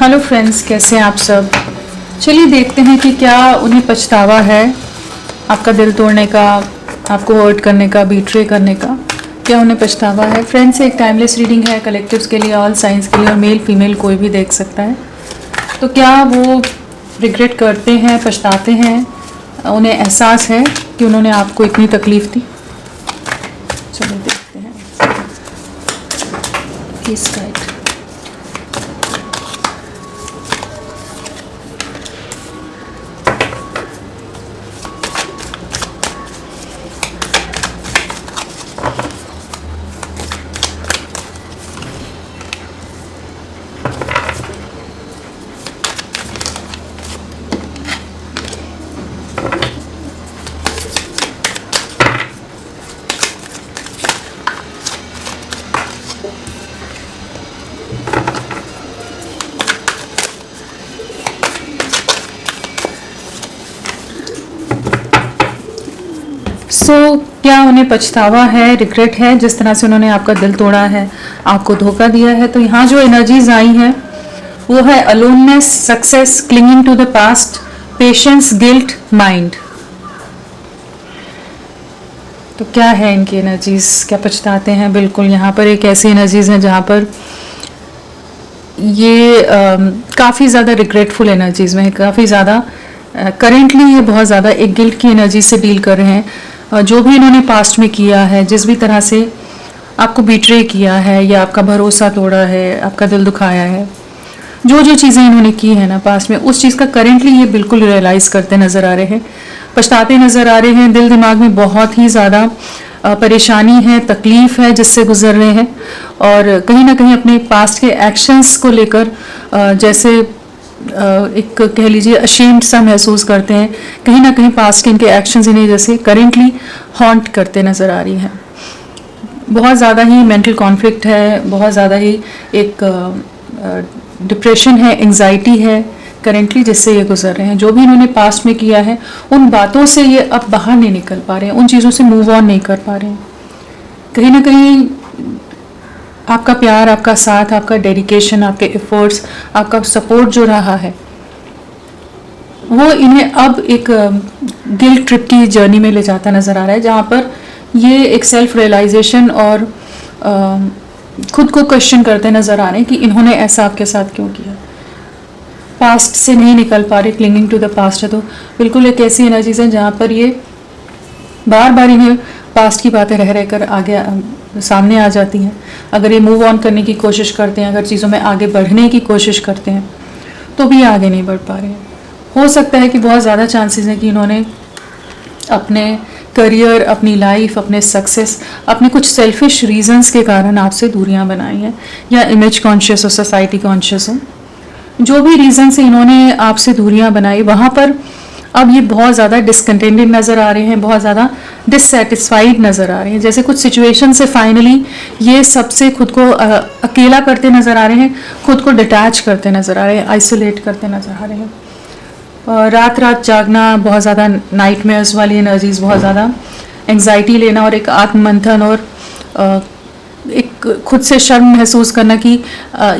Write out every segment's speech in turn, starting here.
Hello friends, कैसे हैं आप सब। चलिए देखते हैं कि क्या उन्हें पछतावा है आपका दिल तोड़ने का, आपको हर्ट करने का, बीट्रे करने का। क्या उन्हें पछतावा है। फ्रेंड्स, एक टाइमलेस रीडिंग है, कलेक्टिव्स के लिए, ऑल साइंस के लिए, और मेल फीमेल कोई भी देख सकता है। तो क्या वो रिग्रेट करते हैं, पछताते हैं, उन्हें एहसास है कि उन्होंने आपको इतनी तकलीफ़ दी। चलिए देखते हैं किस गाइड। क्या उन्हें पछतावा है, रिग्रेट है जिस तरह से उन्होंने आपका दिल तोड़ा है, आपको धोखा दिया है। तो यहाँ जो एनर्जीज आई हैं वो है aloneness, success, clinging to the past, patience, guilt, mind. तो क्या है इनकी एनर्जीज, क्या पछताते हैं। बिल्कुल यहाँ पर एक ऐसी एनर्जीज हैं जहाँ पर ये काफ़ी ज़्यादा रिग्रेटफुल एनर्जीज में है, काफ़ी ज़्यादा करेंटली ये बहुत ज़्यादा एक गिल्ट की एनर्जी से डील कर रहे हैं। जो भी इन्होंने पास्ट में किया है, जिस भी तरह से आपको बीट्रे किया है या आपका भरोसा तोड़ा है, आपका दिल दुखाया है, जो जो चीज़ें इन्होंने की है ना पास्ट में, उस चीज़ का करेंटली ये बिल्कुल रियलाइज़ करते नज़र आ रहे हैं, पछताते नज़र आ रहे हैं। दिल दिमाग में बहुत ही ज़्यादा परेशानी है, तकलीफ़ है जिससे गुजर रहे हैं, और कहीं ना कहीं अपने पास्ट के एक्शंस को लेकर जैसे एक कह लीजिए अशेम्ड सा महसूस करते हैं। कहीं ना कहीं पास्ट के इनके एक्शंस इन्हें जैसे करेंटली हॉन्ट करते नज़र आ रही हैं। बहुत ज़्यादा ही मेंटल कॉन्फ्लिक्ट है, बहुत ज़्यादा ही एक डिप्रेशन है, एंजाइटी है करेंटली जिससे ये गुजर रहे हैं। जो भी इन्होंने पास्ट में किया है उन बातों से ये अब बाहर नहीं निकल पा रहे हैं, उन चीज़ों से मूव ऑन नहीं कर पा रहे हैं। कहीं ना कहीं आपका प्यार, आपका साथ, आपका डेडिकेशन, आपके एफर्ट्स, आपका सपोर्ट जो रहा है वो इन्हें अब एक गिल्ट ट्रिप की जर्नी में ले जाता नज़र आ रहा है, जहाँ पर ये एक सेल्फ रियलाइजेशन और खुद को क्वेश्चन करते नज़र आ रहे हैं कि इन्होंने ऐसा आपके साथ क्यों किया। पास्ट से नहीं निकल पा रहे, क्लिंगिंग टू द पास्ट है। तो बिल्कुल एक ऐसी एनर्जीज हैं जहाँ पर ये बार बार इन्हें पास्ट की बातें रह कर आगे सामने आ जाती हैं। अगर ये मूव ऑन करने की कोशिश करते हैं, अगर चीज़ों में आगे बढ़ने की कोशिश करते हैं, तो भी आगे नहीं बढ़ पा रहे हैं। हो सकता है कि बहुत ज़्यादा चांसेस हैं कि इन्होंने अपने करियर, अपनी लाइफ, अपने सक्सेस, अपने कुछ सेल्फिश रीजंस के कारण आपसे दूरियां बनाई हैं, या इमेज कॉन्शियस हो, सोसाइटी कॉन्शियस हो, जो भी रीज़न से इन्होंने आपसे दूरियां बनाई, वहाँ पर अब ये बहुत ज़्यादा डिसकंटेंटेड नज़र आ रहे हैं, बहुत ज़्यादा डिससेटिस्फाइड नज़र आ रहे हैं। जैसे कुछ सिचुएशन से फाइनली ये सबसे खुद को अकेला करते नज़र आ रहे हैं, खुद को डिटैच करते नज़र आ रहे हैं, आइसोलेट करते नज़र आ रहे हैं। रात रात जागना, बहुत ज़्यादा नाइटमेयर्स वाली एनर्जीज, बहुत ज़्यादा एंग्जाइटी लेना, और एक आत्ममंथन और एक खुद से शर्म महसूस करना कि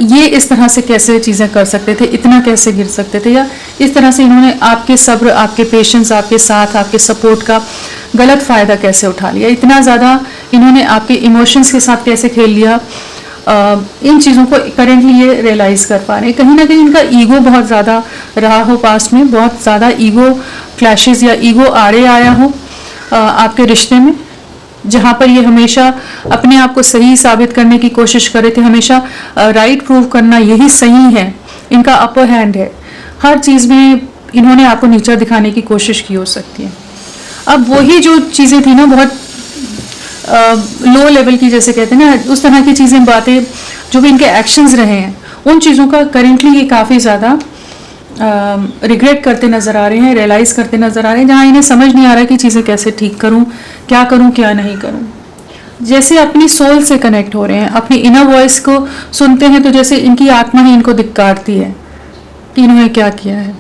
ये इस तरह से कैसे चीज़ें कर सकते थे, इतना कैसे गिर सकते थे, या इस तरह से इन्होंने आपके सब्र, आपके पेशेंस, आपके साथ, आपके सपोर्ट का गलत फ़ायदा कैसे उठा लिया, इतना ज़्यादा इन्होंने आपके इमोशंस के साथ कैसे खेल लिया। इन चीज़ों को करेंटली ये रियलाइज़ कर पा रहे हैं। कहीं ना कहीं इनका ईगो बहुत ज़्यादा रहा हो पास्ट में, बहुत ज़्यादा ईगो क्लैशेस या ईगो आड़े आया हो आपके रिश्ते में, जहाँ पर ये हमेशा अपने आप को सही साबित करने की कोशिश कर रहे थे, हमेशा राइट प्रूव करना यही सही है, इनका अपर हैंड है। हर चीज़ में इन्होंने आपको नीचा दिखाने की कोशिश की हो सकती है। अब वही जो चीज़ें थी ना, बहुत लो लेवल की, जैसे कहते हैं ना, उस तरह की चीज़ें, बातें, जो भी इनके एक्शंस रहे हैं, उन चीज़ों का करेंटली ये काफ़ी ज़्यादा रिग्रेट करते नज़र आ रहे हैं, रियलाइज़ करते नज़र आ रहे हैं, जहाँ इन्हें समझ नहीं आ रहा कि चीज़ें कैसे ठीक करूँ, क्या नहीं करूँ। जैसे अपनी सोल से कनेक्ट हो रहे हैं, अपनी इनर वॉइस को सुनते हैं, तो जैसे इनकी आत्मा ही इनको धिक्कारती है कि इन्होंने क्या किया है।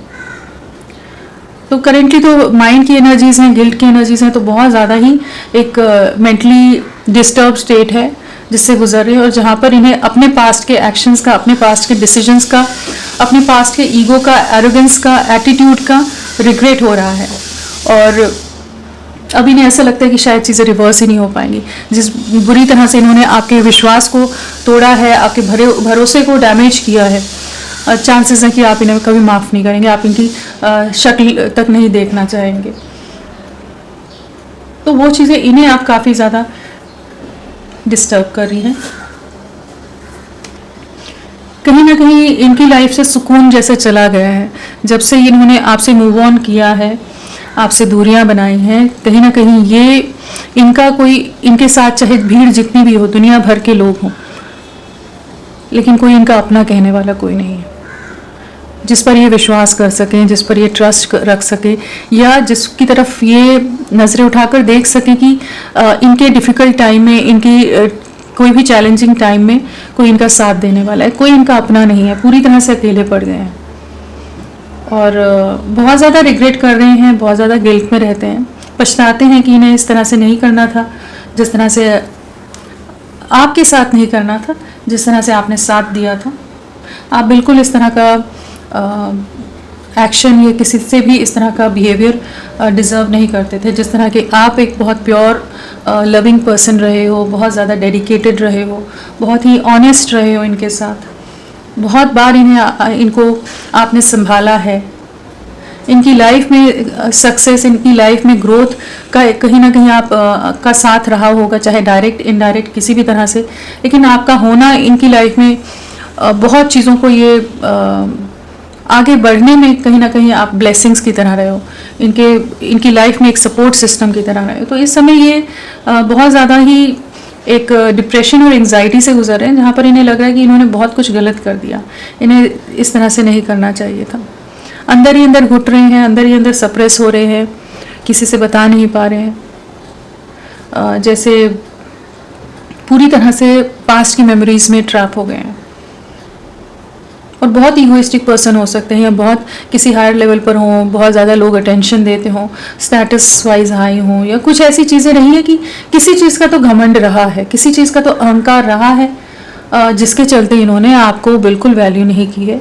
तो करेंटली तो माइंड की एनर्जीज हैं, गिल्ट की एनर्जीज हैं, तो बहुत ज़्यादा ही एक मेंटली डिस्टर्ब स्टेट है जिससे गुजर रहे हैं, और जहाँ पर इन्हें अपने पास्ट के एक्शंस का, अपने पास्ट के डिसीजंस का अपने पास्ट के ईगो का, एरोगेंस का, एटीट्यूड का रिग्रेट हो रहा है। और अब इन्हें ऐसा लगता है कि शायद चीज़ें रिवर्स ही नहीं हो पाएंगी। जिस बुरी तरह से इन्होंने आपके विश्वास को तोड़ा है, आपके भरोसे को डैमेज किया है, चांसेस हैं कि आप इन्हें कभी माफ़ नहीं करेंगे, आप इनकी शक्ल तक नहीं देखना चाहेंगे। तो वो चीज़ें इन्हें आप काफ़ी ज़्यादा डिस्टर्ब कर रही हैं। कहीं ना कहीं इनकी लाइफ से सुकून जैसे चला गया है। जब से इन्होंने आपसे मूव ऑन किया है, आपसे दूरियां बनाई हैं, कहीं ना कहीं ये इनका कोई, इनके साथ चाहे भीड़ जितनी भी हो, दुनिया भर के लोग हों, लेकिन कोई इनका अपना कहने वाला कोई नहीं है जिस पर ये विश्वास कर सकें, जिस पर ये ट्रस्ट रख सके, या जिसकी तरफ ये नज़रें उठाकर देख सके कि इनके डिफ़िकल्ट टाइम में, इनकी कोई भी चैलेंजिंग टाइम में कोई इनका साथ देने वाला है। कोई इनका अपना नहीं है, पूरी तरह से अकेले पड़ गए हैं और बहुत ज़्यादा रिग्रेट कर रहे हैं, बहुत ज़्यादा गिल्ट में रहते हैं, पछताते हैं कि इन्हें इस तरह से नहीं करना था, जिस तरह से आपके साथ नहीं करना था, जिस तरह से आपने साथ दिया था। आप बिल्कुल इस तरह का एक्शन या किसी से भी इस तरह का बिहेवियर डिज़र्व नहीं करते थे। जिस तरह के आप एक बहुत प्योर लविंग पर्सन रहे हो, बहुत ज़्यादा डेडिकेटेड रहे हो, बहुत ही ऑनेस्ट रहे हो इनके साथ, बहुत बार इनको आपने संभाला है। इनकी लाइफ में सक्सेस, इनकी लाइफ में ग्रोथ का कहीं ना कहीं आप का साथ रहा होगा, चाहे डायरेक्ट इनडायरेक्ट किसी भी तरह से, लेकिन आपका होना इनकी लाइफ में बहुत चीज़ों को ये आगे बढ़ने में कहीं ना कहीं आप ब्लेसिंग्स की तरह रहे हो, इनकी लाइफ में एक सपोर्ट सिस्टम की तरह रहे हो। तो इस समय ये बहुत ज़्यादा ही एक डिप्रेशन और एंजाइटी से गुजर रहे हैं, जहाँ पर इन्हें लग रहा है कि इन्होंने बहुत कुछ गलत कर दिया, इन्हें इस तरह से नहीं करना चाहिए था। अंदर ही अंदर घुट रहे हैं, अंदर ही अंदर सप्रेस हो रहे हैं, किसी से बता नहीं पा रहे हैं, जैसे पूरी तरह से पास्ट की मेमोरीज में ट्रैप हो गए हैं। और बहुत ईगोइस्टिक पर्सन हो सकते हैं, या बहुत किसी हायर लेवल पर हों, बहुत ज़्यादा लोग अटेंशन देते हों, स्टेटस वाइज हाई हों, या कुछ ऐसी चीज़ें रही है कि किसी चीज़ का तो घमंड रहा है, किसी चीज़ का तो अहंकार रहा है, जिसके चलते इन्होंने आपको बिल्कुल वैल्यू नहीं की है।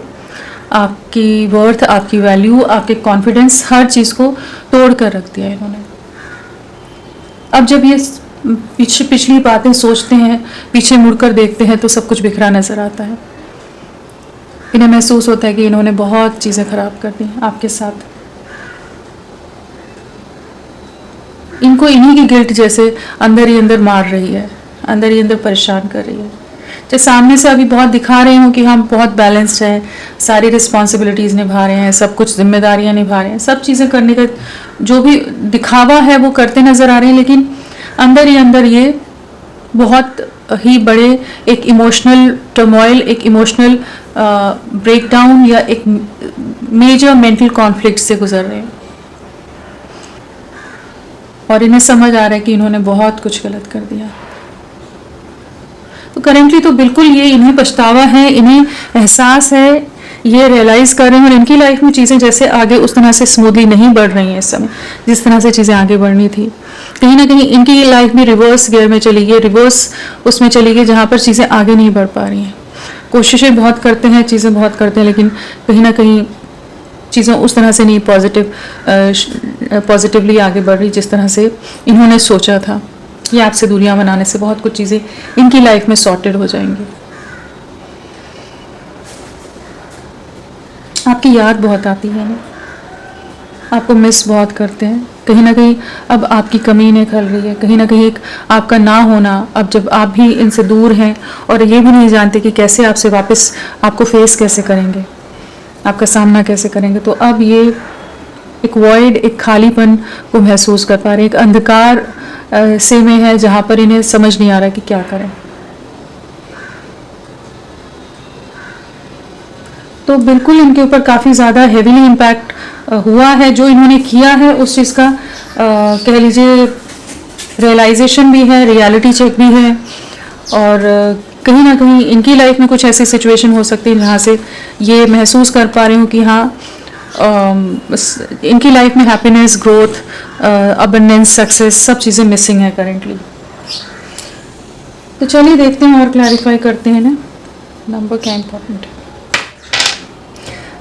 आपकी वर्थ, आपकी वैल्यू, आपके कॉन्फिडेंस, हर चीज़ को तोड़ कर रख दिया इन्होंने। अब जब ये पिछली बातें सोचते हैं, पीछे मुड़कर देखते हैं, तो सब कुछ बिखरा नज़र आता है। इन्हें महसूस होता है कि इन्होंने बहुत चीज़ें ख़राब कर दी आपके साथ। इनको इन्हीं की गिल्ट जैसे अंदर ही अंदर मार रही है, अंदर ही अंदर परेशान कर रही है। जैसे सामने से अभी बहुत दिखा रहे हो कि हम बहुत बैलेंस्ड हैं, सारी रिस्पॉन्सिबिलिटीज़ निभा रहे हैं, सब कुछ जिम्मेदारियां निभा रहे हैं, सब चीज़ें करने का जो भी दिखावा है वो करते नज़र आ रहे हैं, लेकिन अंदर ही अंदर ये बहुत ही बड़े एक इमोशनल टर्मोइल, एक इमोशनल ब्रेकडाउन या एक मेजर मेंटल कॉन्फ्लिक्ट से गुजर रहे हैं। और इन्हें समझ आ रहा है कि इन्होंने बहुत कुछ गलत कर दिया। तो करेंटली तो बिल्कुल ये इन्हें पछतावा है, इन्हें एहसास है, ये रियलाइज़ कर रहे हैं, और इनकी लाइफ में चीज़ें जैसे आगे उस तरह से स्मूथली नहीं बढ़ रही हैं इस समय, जिस तरह से चीज़ें आगे बढ़नी थी। कहीं ना कहीं इनकी लाइफ में रिवर्स गियर में चली गई, रिवर्स उसमें चली गई, जहाँ पर चीज़ें आगे नहीं बढ़ पा रही हैं। कोशिशें बहुत करते हैं, चीज़ें बहुत करते हैं, लेकिन कहीं ना कहीं चीज़ें उस तरह से नहीं पॉजिटिवली आगे बढ़ रही जिस तरह से इन्होंने सोचा था। ये आपसे दूरियां बनाने से बहुत कुछ चीज़ें इनकी लाइफ में सॉर्टेड हो जाएंगी। आपकी याद बहुत आती है ना, आपको मिस बहुत करते हैं। कहीं ना कहीं अब आपकी कमी इन्हें खल रही है, कहीं ना कहीं एक आपका ना होना, अब जब आप भी इनसे दूर हैं और ये भी नहीं जानते कि कैसे आपसे वापस आपको फेस कैसे करेंगे, आपका सामना कैसे करेंगे, तो अब ये एक वॉइड, एक खालीपन को महसूस कर पा रहे हैं, एक अंधकार से में है जहाँ पर इन्हें समझ नहीं आ रहा कि क्या करें। तो बिल्कुल इनके ऊपर काफ़ी ज़्यादा हेवीली इम्पैक्ट हुआ है। जो इन्होंने किया है उस चीज़ का कह लीजिए रियलाइजेशन भी है, रियलिटी चेक भी है, और कहीं ना कहीं इनकी लाइफ में कुछ ऐसी सिचुएशन हो सकती है जहाँ से ये महसूस कर पा रहे हो कि हाँ, इनकी लाइफ में हैप्पीनेस, ग्रोथ, अबंडेंस, सक्सेस, सब चीज़ें मिसिंग है करेंटली। तो चलिए देखते हैं और क्लैरिफाई करते हैं ना, नंबर क्या इम्पोर्टेंट है।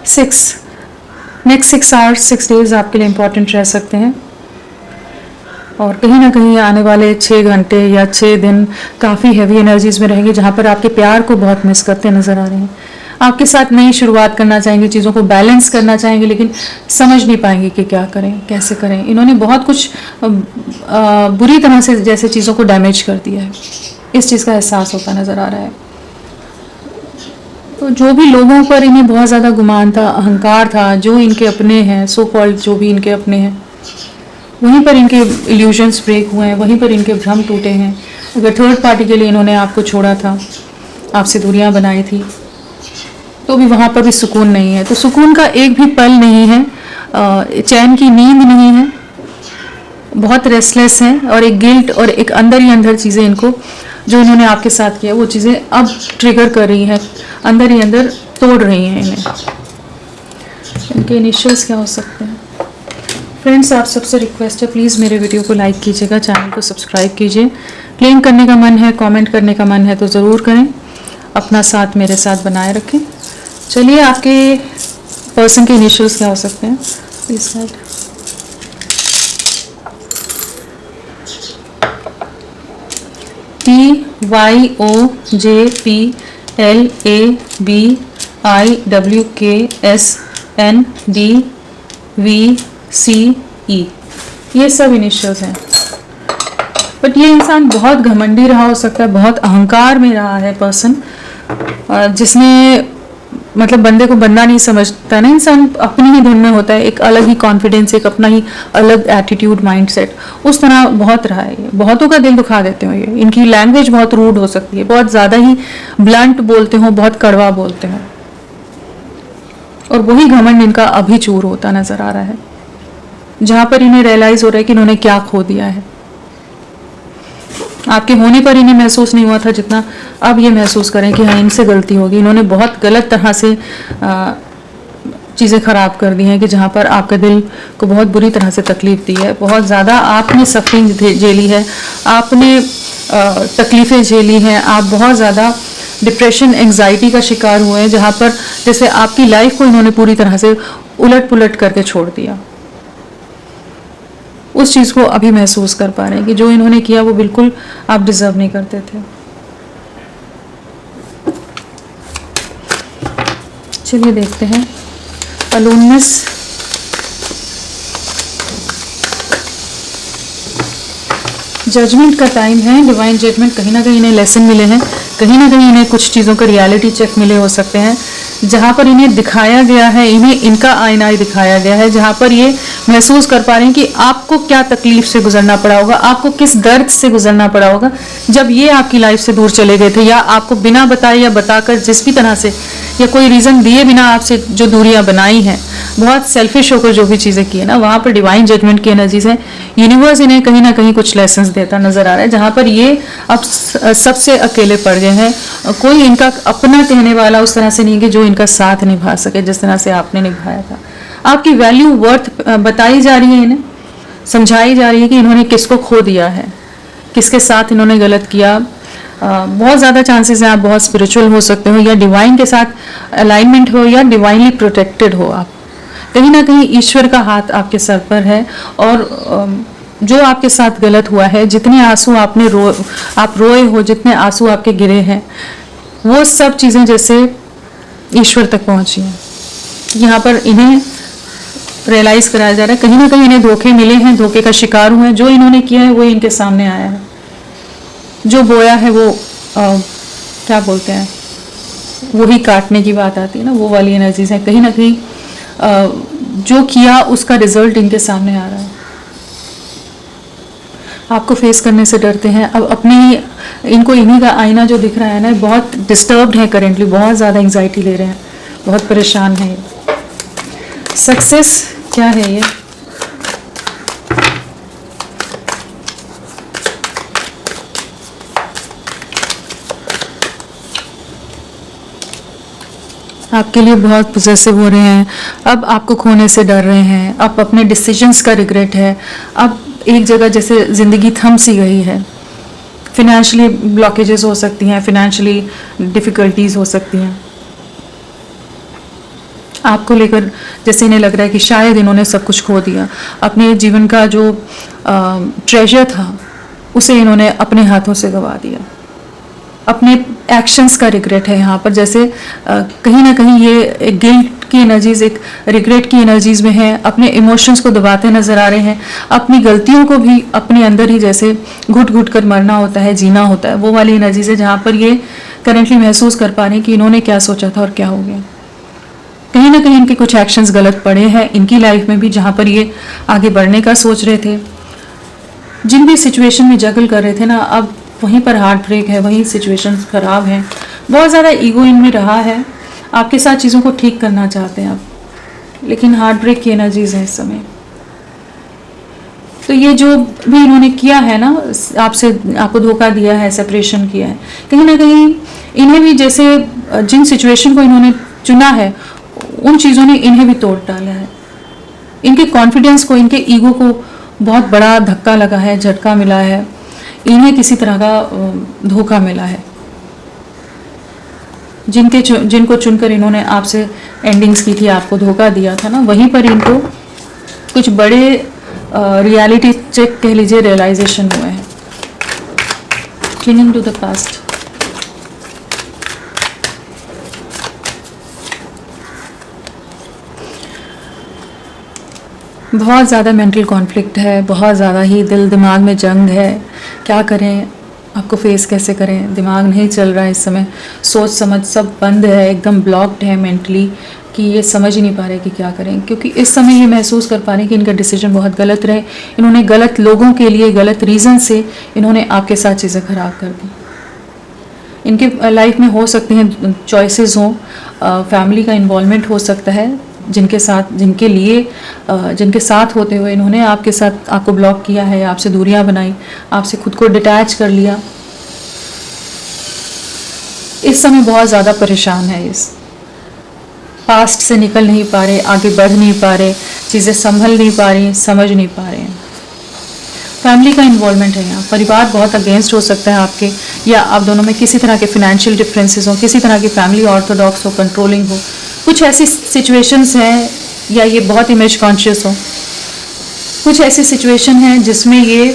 नेक्स्ट 6 आवर्स 6 डेज आपके लिए इम्पॉर्टेंट रह सकते हैं, और कहीं ना कहीं आने वाले 6 घंटे या 6 दिन काफ़ी हैवी एनर्जीज में रहेंगे, जहाँ पर आपके प्यार को बहुत मिस करते नजर आ रहे हैं। आपके साथ नई शुरुआत करना चाहेंगे, चीज़ों को बैलेंस करना चाहेंगे, लेकिन समझ नहीं पाएंगे कि क्या करें, कैसे करें। इन्होंने बहुत कुछ बुरी तरह से जैसे चीज़ों को डैमेज कर दिया है, इस चीज़ का एहसास होता नज़र आ रहा है। तो जो भी लोगों पर इन्हें बहुत ज़्यादा गुमान था, अहंकार था, जो इनके अपने हैं, सो कॉल्ड जो भी इनके अपने हैं, वहीं पर इनके इल्यूजन्स ब्रेक हुए हैं, वहीं पर इनके भ्रम टूटे हैं। अगर थर्ड पार्टी के लिए इन्होंने आपको छोड़ा था, आपसे दूरियां बनाई थी, तो भी वहाँ पर भी सुकून नहीं है। तो सुकून का एक भी पल नहीं है, चैन की नींद नहीं है, बहुत रेस्टलेस हैं, और एक गिल्ट और एक अंदर ही अंदर चीज़ें इनको जो इन्होंने आपके साथ किया वो चीज़ें अब ट्रिगर कर रही हैं, अंदर ही अंदर तोड़ रही हैं इन्हें। इनके इनिशियल्स क्या हो सकते हैं? फ्रेंड्स, आप सबसे रिक्वेस्ट है, प्लीज़ मेरे वीडियो को लाइक कीजिएगा, चैनल को सब्सक्राइब कीजिए। क्लेम करने का मन है, कमेंट करने का मन है तो ज़रूर करें, अपना साथ मेरे साथ बनाए रखें। चलिए, आपके पर्सन के इनिशियल्स क्या हो सकते हैं? Please guide. TYOJPLABIWKSNDVCE, ये सब इनिशियल्स हैं। बट ये इंसान बहुत घमंडी रहा हो सकता है, बहुत अहंकार में रहा है पर्सन, जिसने मतलब बंदे को बंदा नहीं समझता ना, इंसान अपनी ही धुन में होता है, एक अलग ही कॉन्फिडेंस, एक अपना ही अलग एटीट्यूड, माइंडसेट, उस तरह बहुत रहा है। ये बहुतों का दिल दुखा देते हो, ये इनकी लैंग्वेज बहुत रूड हो सकती है, बहुत ज़्यादा ही ब्लंट बोलते हो, बहुत कड़वा बोलते हो, और वही घमंड इनका अभी चूर होता नजर आ रहा है, जहाँ पर इन्हें रियलाइज हो रहा है कि इन्होंने क्या खो दिया है। आपके होने पर इन्हें महसूस नहीं हुआ था जितना अब ये महसूस करें कि हाँ, इनसे गलती होगी, इन्होंने बहुत गलत तरह से चीज़ें ख़राब कर दी हैं, कि जहाँ पर आपके दिल को बहुत बुरी तरह से तकलीफ़ दी है, बहुत ज़्यादा आपने सफरिंग झेली है, आपने तकलीफ़ें झेली हैं, आप बहुत ज़्यादा डिप्रेशन, एंग्जाइटी का शिकार हुए हैं, जहाँ पर जैसे आपकी लाइफ को इन्होंने पूरी तरह से उलट पुलट करके छोड़ दिया। उस चीज़ को अभी महसूस कर पा रहे हैं कि जो इन्होंने किया वो बिल्कुल आप डिजर्व नहीं करते थे। चलिए देखते हैं। अलोननेस, जजमेंट का टाइम है, डिवाइन जजमेंट। कहीं ना कहीं इन्हें लेसन मिले हैं, कहीं ना कहीं इन्हें कुछ चीज़ों का रियलिटी चेक मिले हो सकते हैं, जहाँ पर इन्हें दिखाया गया है, इन्हें इनका आईना दिखाया गया है, जहाँ पर ये महसूस कर पा रहे हैं कि आपको क्या तकलीफ से गुजरना पड़ा होगा, आपको किस दर्द से गुजरना पड़ा होगा जब ये आपकी लाइफ से दूर चले गए थे, या आपको बिना बताए या बताकर जिस भी तरह से या कोई रीज़न दिए बिना आपसे जो दूरियां बनाई हैं, बहुत सेल्फिश होकर जो भी चीज़ें की है ना, वहाँ पर डिवाइन जजमेंट की एनर्जीज है। यूनिवर्स इन्हें कहीं ना कहीं कुछ लेसन्स देता नजर आ रहा है, जहाँ पर ये अब सबसे अकेले पड़ गए हैं। कोई इनका अपना कहने वाला उस तरह से नहीं कि जो इनका साथ निभा सके जिस तरह से आपने निभाया था। आपकी वैल्यू, वर्थ बताई जा रही है, इन्हें समझाई जा रही है कि इन्होंने किसको खो दिया है, किसके साथ इन्होंने गलत किया। बहुत ज़्यादा चांसेस हैं आप बहुत स्पिरिचुअल हो सकते हो, या डिवाइन के साथ अलाइनमेंट हो, या डिवाइनली प्रोटेक्टेड हो। आप कहीं ना कहीं ईश्वर का हाथ आपके सर पर है, और जो आपके साथ गलत हुआ है, जितने आंसू आप रोए हो, जितने आंसू आपके गिरे हैं, वो सब चीज़ें जैसे ईश्वर तक पहुंची हैं। यहाँ पर इन्हें रियलाइज़ कराया जा रहा है, कहीं ना कहीं इन्हें धोखे मिले हैं, धोखे का शिकार हुए हैं। जो इन्होंने किया है वो इनके सामने आया है, जो बोया है वो क्या बोलते हैं, वही काटने की बात आती है ना, वो वाली एनर्जीज है। कहीं ना कहीं जो किया उसका रिजल्ट इनके सामने आ रहा है। आपको फेस करने से डरते हैं। अब अपनी इनको इन्हीं का आईना जो दिख रहा है ना, बहुत डिस्टर्ब्ड है करेंटली, बहुत ज़्यादा एंग्जाइटी ले रहे हैं, बहुत परेशान है। सक्सेस क्या है ये? आपके लिए बहुत पोजेसिव हो रहे हैं, अब आपको खोने से डर रहे हैं, अब अपने डिसीजंस का रिग्रेट है, अब एक जगह जैसे ज़िंदगी थम सी गई है। फिनेंशियली ब्लॉकेजेस हो सकती हैं, फिनेंशियली डिफ़िकल्टीज हो सकती हैं। आपको लेकर जैसे इन्हें लग रहा है कि शायद इन्होंने सब कुछ खो दिया, अपने जीवन का जो ट्रेजर था उसे इन्होंने अपने हाथों से गंवा दिया। अपने एक्शंस का रिग्रेट है यहाँ पर, जैसे कहीं ना कहीं ये एक गिल्ट की एनर्जीज, एक रिग्रेट की एनर्जीज में है, अपने इमोशंस को दबाते नजर आ रहे हैं, अपनी गलतियों को भी अपने अंदर ही जैसे घुट घुट कर मरना होता है, जीना होता है, वो वाली एनर्जीज है जहाँ पर ये करेंटली महसूस कर पा रहे हैं कि इन्होंने क्या सोचा था और क्या हो गया। कहीं ना कहीं इनके कुछ एक्शंस गलत पड़े हैं इनकी लाइफ में भी, जहाँ पर ये आगे बढ़ने का सोच रहे थे, जिन भी सिचुएशन में जगल कर रहे थे ना, अब वहीं पर हार्ट ब्रेक है, वहीं सिचुएशन खराब है, बहुत ज़्यादा ईगो इनमें रहा है, आपके साथ चीज़ों को ठीक करना चाहते हैं आप, लेकिन हार्ट ब्रेक की एनर्जीज है इस समय। तो ये जो भी इन्होंने किया है ना, आपसे, आपको धोखा दिया है, सेपरेशन किया है, कहीं ना कहीं इन्हें भी जैसे जिन सिचुएशन को इन्होंने चुना है उन चीज़ों ने इन्हें भी तोड़ डाला है, इनके कॉन्फिडेंस को, इनके ईगो को बहुत बड़ा धक्का लगा है, झटका मिला है, इन्हें किसी तरह का धोखा मिला है। जिनको चुनकर इन्होंने आपसे एंडिंग्स की थी, आपको धोखा दिया था ना, वहीं पर इनको कुछ बड़े रियलिटी चेक कह लीजिए, रियलाइजेशन हुए हैं। क्लिंगिंग टू द पास्ट, बहुत ज़्यादा मेंटल कॉन्फ्लिक्ट है, बहुत ज़्यादा ही दिल दिमाग में जंग है, क्या करें, आपको फेस कैसे करें, दिमाग नहीं चल रहा है इस समय, सोच समझ सब बंद है, एकदम ब्लॉक्ड है मेंटली, कि ये समझ ही नहीं पा रहे कि क्या करें, क्योंकि इस समय ये महसूस कर पा रहे हैं कि इनका डिसीजन बहुत गलत रहे, इन्होंने गलत लोगों के लिए, गलत रीज़न से इन्होंने आपके साथ चीज़ें खराब कर दी। इनके लाइफ में हो सकती हैं चॉइसेस हों, फैमिली का इन्वॉल्वमेंट हो सकता है, जिनके साथ होते हुए इन्होंने आपके साथ, आपको ब्लॉक किया है, आपसे दूरियां बनाई, आपसे खुद को डिटैच कर लिया। इस समय बहुत ज़्यादा परेशान है, इस पास्ट से निकल नहीं पा रहे, आगे बढ़ नहीं पा रहे, चीज़ें संभल नहीं पा रही, समझ नहीं पा रहे हैं। फैमिली का इन्वॉल्वमेंट है यहाँ, परिवार बहुत अगेंस्ट हो सकता है आपके, या आप दोनों में किसी तरह के फिनेंशियल डिफरेंसेस हो, किसी तरह की फैमिली ऑर्थोडॉक्स हो, कंट्रोलिंग हो, कुछ ऐसी सिचुएशंस हैं, या ये बहुत इमेज कॉन्शियस हो, कुछ ऐसी सिचुएशन है जिसमें ये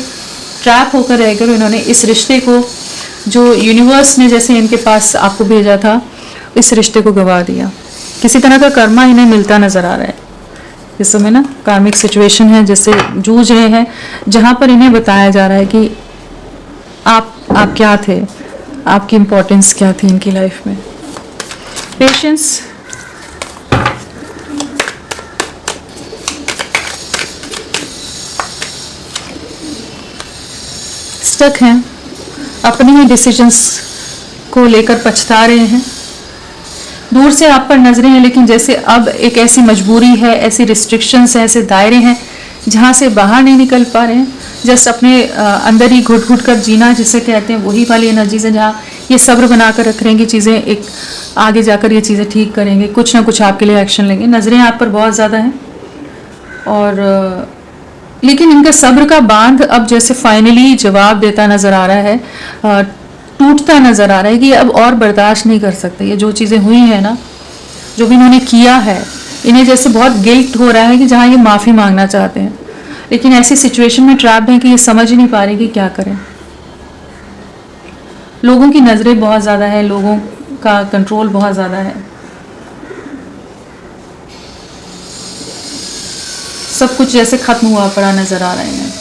ट्रैप होकर रहकर इन्होंने इस रिश्ते को, जो यूनिवर्स ने जैसे इनके पास आपको भेजा था, इस रिश्ते को गंवा दिया। किसी तरह का कर्मा इन्हें मिलता नजर आ रहा है इस समय ना, कार्मिक सिचुएशन है जिससे जूझ रहे हैं, जहाँ पर इन्हें बताया जा रहा है कि आप क्या थे, आपकी इम्पोर्टेंस क्या थी इनकी लाइफ में। पेशेंस, स्टक हैं, अपने ही डिसीजंस को लेकर पछता रहे हैं, दूर से आप पर नजरें हैं, लेकिन जैसे अब एक ऐसी मजबूरी है, ऐसी रिस्ट्रिक्शंस हैं, ऐसे दायरे हैं जहाँ से बाहर नहीं निकल पा रहे हैं, जस्ट अपने अंदर ही घुट घुट कर जीना जिसे कहते हैं, वही वाली एनर्जीज है जहाँ ये सब्र बना कर रख रहे हैं कि चीज़ें एक आगे जाकर ये चीज़ें ठीक करेंगे, कुछ ना कुछ आपके लिए एक्शन लेंगे। नज़रें आप पर बहुत ज़्यादा हैं, और लेकिन इनका सब्र का बांध अब जैसे फाइनली जवाब देता नज़र आ रहा है, टूटता नज़र आ रहा है कि अब और बर्दाश्त नहीं कर सकते। ये जो चीज़ें हुई हैं ना, जो भी इन्होंने किया है, इन्हें जैसे बहुत गिल्ट हो रहा है कि जहाँ ये माफ़ी मांगना चाहते हैं, लेकिन ऐसी सिचुएशन में ट्रैप्ड हैं कि ये समझ ही नहीं पा रहे कि क्या करें। लोगों की नज़रें बहुत ज़्यादा है, लोगों का कंट्रोल बहुत ज़्यादा है, सब कुछ जैसे खत्म हुआ पड़ा नज़र आ रहे हैं।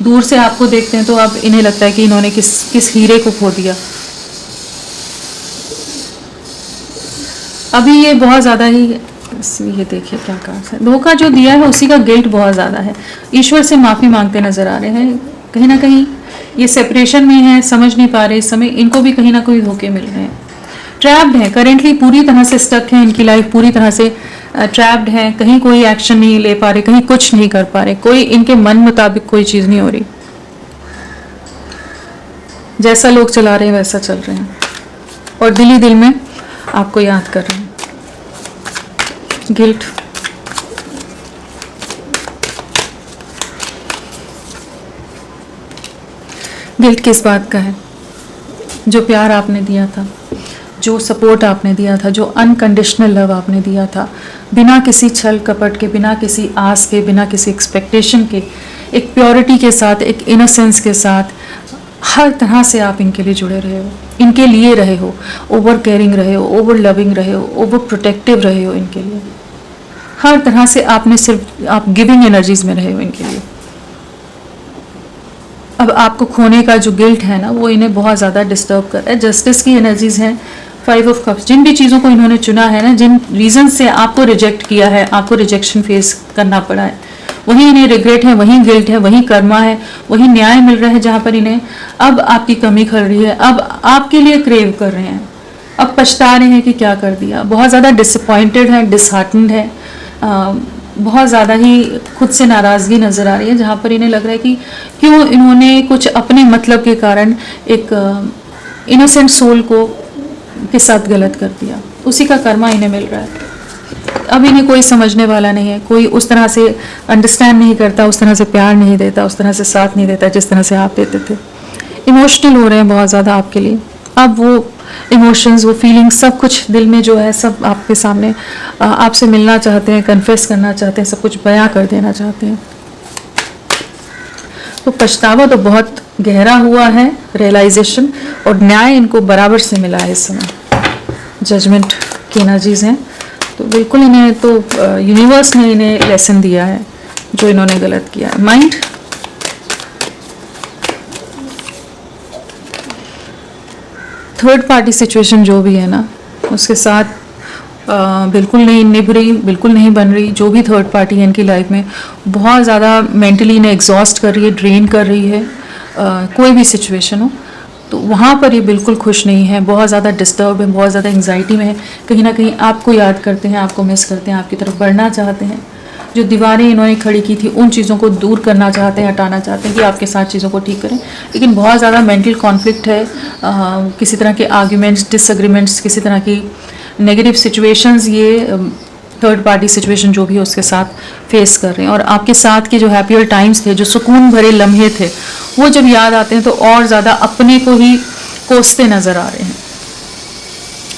दूर से आपको देखते हैं तो अब इन्हें लगता है कि इन्होंने किस हीरे को खो दिया। अभी ये बहुत ज़्यादा ही, ये देखिए क्या कहा, धोखा जो दिया है उसी का गिल्ट बहुत ज़्यादा है, ईश्वर से माफ़ी मांगते नज़र आ रहे हैं। कहीं ना कहीं ये सेपरेशन में है, समझ नहीं पा रहे, इस समय इनको भी कहीं ना कहीं धोखे मिल रहे हैं, ट्रैप्ड हैं, करेंटली पूरी तरह से स्टक है, इनकी लाइफ पूरी तरह से ट्रैप्ड है, कहीं कोई एक्शन नहीं ले पा रहे, कहीं कुछ नहीं कर पा रहे, कोई इनके मन मुताबिक कोई चीज़ नहीं हो रही, जैसा लोग चला रहे हैं वैसा चल रहे हैं, और दिल ही दिल में आपको याद कर रहे हैं। गिल्ट, गिल्ट किस बात का है? जो प्यार आपने दिया था, जो सपोर्ट आपने दिया था, जो अनकंडीशनल लव आपने दिया था, बिना किसी छल कपट के, बिना किसी आस के, बिना किसी एक्सपेक्टेशन के, एक प्योरिटी के साथ, एक इनोसेंस के साथ, हर तरह से आप इनके लिए जुड़े रहे हो, इनके लिए रहे हो, ओवर केयरिंग रहे हो, ओवर लविंग रहे हो, ओवर प्रोटेक्टिव रहे हो इनके लिए, हर तरह से आपने सिर्फ आप गिविंग एनर्जीज में रहे हो इनके लिए। अब आपको खोने का जो गिल्ट है ना, वो इन्हें बहुत ज़्यादा डिस्टर्ब कर रहा है। जस्टिस की एनर्जीज हैं, 5 ऑफ कप्स, जिन भी चीज़ों को इन्होंने चुना है ना, जिन रीज़न से आपको रिजेक्ट किया है, आपको रिजेक्शन फेस करना पड़ा है, वही इन्हें रिग्रेट है, वही गिल्ट है, वही कर्मा है, वही न्याय मिल रहा है जहाँ पर इन्हें अब आपकी कमी खल रही है, अब आपके लिए क्रेव कर रहे हैं, अब पछता रहे हैं कि क्या कर दिया, बहुत ज़्यादा डिसअपॉइंटेड है, डिसहार्टन्ड है, बहुत ज़्यादा ही खुद से नाराज़गी नज़र आ रही है, जहाँ पर इन्हें लग रहा है कि क्यों इन्होंने कुछ अपने मतलब के कारण एक इनोसेंट सोल को के साथ गलत कर दिया, उसी का कर्मा इन्हें मिल रहा है। अब इन्हें कोई समझने वाला नहीं है, कोई उस तरह से अंडरस्टैंड नहीं करता, उस तरह से प्यार नहीं देता, उस तरह से साथ नहीं देता जिस तरह से आप देते थे। इमोशनल हो रहे हैं बहुत ज़्यादा आपके लिए। अब वो इमोशंस, वो फीलिंग्स, सब कुछ दिल में जो है सब आपके सामने आपसे मिलना चाहते हैं, कन्फेस करना चाहते हैं, सब कुछ बयां कर देना चाहते हैं। तो पछतावा तो बहुत गहरा हुआ है, रियलाइजेशन, और न्याय इनको बराबर से मिला है इस समय। जजमेंट की एनर्जीज हैं, तो बिल्कुल इन्हें तो यूनिवर्स ने इन्हें लेसन दिया है जो इन्होंने गलत किया है। माइंड, थर्ड पार्टी सिचुएशन जो भी है ना, उसके साथ बिल्कुल नहीं निभ रही, बिल्कुल नहीं बन रही। जो भी थर्ड पार्टी है इनकी लाइफ में बहुत ज़्यादा मेंटली इन्हें एग्जॉस्ट कर रही है, ड्रेन कर रही है। कोई भी सिचुएशन हो तो वहाँ पर ये बिल्कुल खुश नहीं है, बहुत ज़्यादा डिस्टर्ब है, बहुत ज़्यादा एंग्जाइटी में है। कहीं ना कहीं आपको याद करते हैं, आपको मिस करते हैं, आपकी तरफ बढ़ना चाहते हैं। जो दीवारें इन्होंने खड़ी की थी उन चीज़ों को दूर करना चाहते हैं, हटाना चाहते हैं कि आपके साथ चीज़ों को ठीक करें। लेकिन बहुत ज़्यादा मेंटल कॉन्फ्लिक्ट है, किसी तरह के आर्ग्यूमेंट्स, डिसएग्रीमेंट्स, किसी तरह की नेगेटिव सिचुएशंस ये थर्ड पार्टी सिचुएशन जो भी है उसके साथ फेस कर रहे हैं। और आपके साथ के जो हैप्पियर टाइम्स थे, जो सुकून भरे लम्हे थे, वो जब याद आते हैं तो और ज़्यादा अपने को ही कोसते नज़र आ रहे हैं।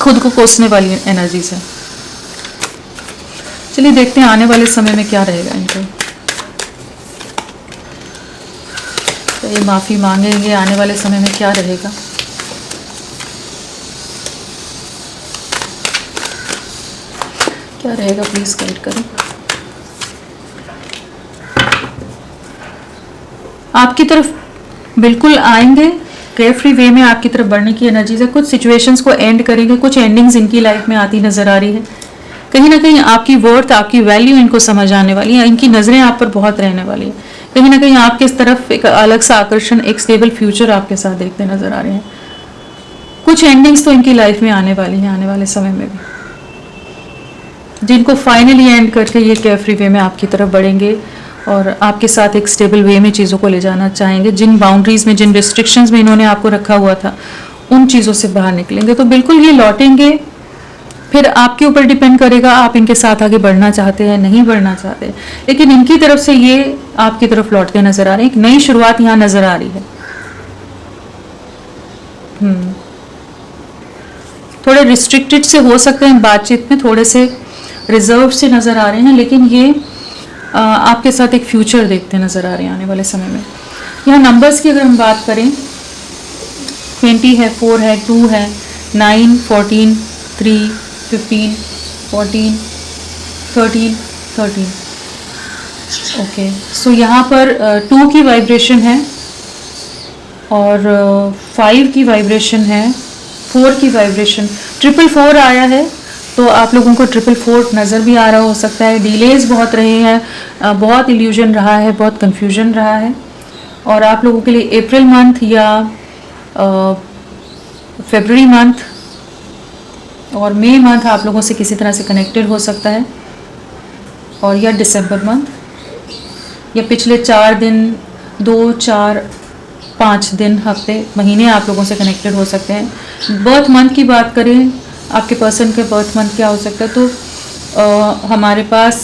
खुद को कोसने वाली एनर्जीज है। चलिए देखते हैं आने वाले समय में क्या रहेगा इनको। तो ये माफ़ी मांगेंगे, आने वाले समय में क्या रहेगा। क्या रहेगा प्लीज़ गाइड करें। आपकी तरफ बिल्कुल आएंगे, केयरफ्री वे में आपकी तरफ बढ़ने की एनर्जीज है। कुछ सिचुएशंस को एंड करेंगे, कुछ एंडिंग्स इनकी लाइफ में आती नजर आ रही है। कहीं ना कहीं आपकी वर्थ, आपकी वैल्यू इनको समझ आने वाली है, इनकी नज़रें आप पर बहुत रहने वाली है। कहीं ना कहीं आपके इस तरफ एक अलग सा आकर्षण, एक स्टेबल फ्यूचर आपके साथ देखते नजर आ रहे हैं। कुछ एंडिंग्स तो इनकी लाइफ में आने वाली हैं आने वाले समय में भी, जिनको फाइनली एंड करके ये केयरफ्री वे में आपकी तरफ बढ़ेंगे और आपके साथ एक स्टेबल वे में चीज़ों को ले जाना चाहेंगे। जिन बाउंड्रीज में, जिन रिस्ट्रिक्शंस में इन्होंने आपको रखा हुआ था, उन चीज़ों से बाहर निकलेंगे। तो बिल्कुल ये लौटेंगे, फिर आपके ऊपर डिपेंड करेगा आप इनके साथ आगे बढ़ना चाहते हैं, नहीं बढ़ना चाहते। लेकिन इनकी तरफ से ये आपकी तरफ लौटते नजर आ रहे हैं। एक नई शुरुआत यहाँ नजर आ रही है। थोड़े रिस्ट्रिक्टेड से हो सकते हैं बातचीत में, थोड़े से रिजर्व से नज़र आ रहे हैं, लेकिन ये आपके साथ एक फ्यूचर देखते नज़र आ रहे हैं आने वाले समय में। यहाँ नंबर्स की अगर हम बात करें, 20 है, 4 है, 2 है, 9, 14, 3, 15, 14, 13, 13। ओके, सो यहाँ पर 2 की वाइब्रेशन है और 5 की वाइब्रेशन है, 4 की वाइब्रेशन, 444 आया है। तो आप लोगों को 444 नज़र भी आ रहा हो सकता है। डिलेज बहुत रहे हैं, बहुत इल्यूजन रहा है, बहुत कन्फ्यूजन रहा है। और आप लोगों के लिए अप्रैल मंथ या फरवरी मंथ और मई मंथ आप लोगों से किसी तरह से कनेक्टेड हो सकता है, और या दिसंबर मंथ, या पिछले 4 दिन, 2, 4, 5 दिन, हफ्ते, महीने आप लोगों से कनेक्टेड हो सकते हैं। बर्थ मंथ की बात करें, आपके पर्सन के बर्थ मंथ क्या हो सकता है, तो हमारे पास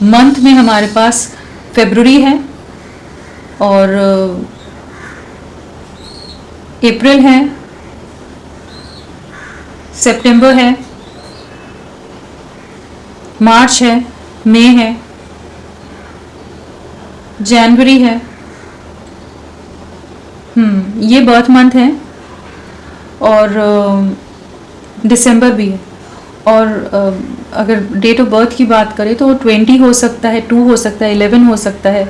मंथ में हमारे पास फरवरी है और अप्रैल है, सितंबर है, मार्च है, मई है, जनवरी है, ये बर्थ मंथ है, और दिसंबर भी है। और अगर डेट ऑफ बर्थ की बात करें तो 20 हो सकता है, 2 हो सकता है, 11 हो सकता है,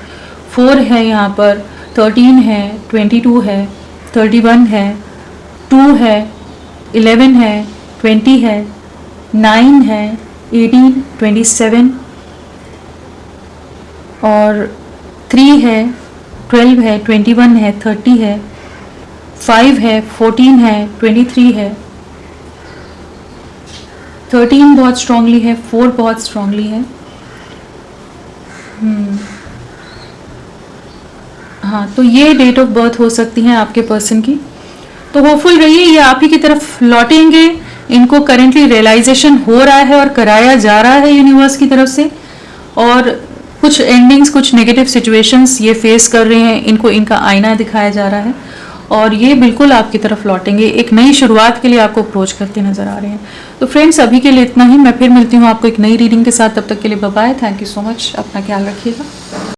4 है, यहाँ पर 13 है, 22 है, 31 है, 2 है, 11 है, 20 है, 9 है, 18, 27 और 3 है, 12 है, 21 है, 30 है, 5 है, 14 है, 23 है, 13 बहुत स्ट्रांगली है, 4 बहुत स्ट्रांगली है। हाँ, तो ये डेट ऑफ बर्थ हो सकती हैं आपके पर्सन की। तो होपफुल रहिए, ये आप ही की तरफ लौटेंगे। इनको करेंटली रियलाइजेशन हो रहा है और कराया जा रहा है यूनिवर्स की तरफ से, और कुछ एंडिंग्स, कुछ नेगेटिव सिचुएशंस ये फेस कर रहे हैं, इनको इनका आईना दिखाया जा रहा है, और ये बिल्कुल आपकी तरफ लौटेंगे, एक नई शुरुआत के लिए आपको अप्रोच करते नजर आ रहे हैं। तो फ्रेंड्स, अभी के लिए इतना ही। मैं फिर मिलती हूँ आपको एक नई रीडिंग के साथ। तब तक के लिए bye bye. Thank you so much. अपना ख्याल रखिएगा।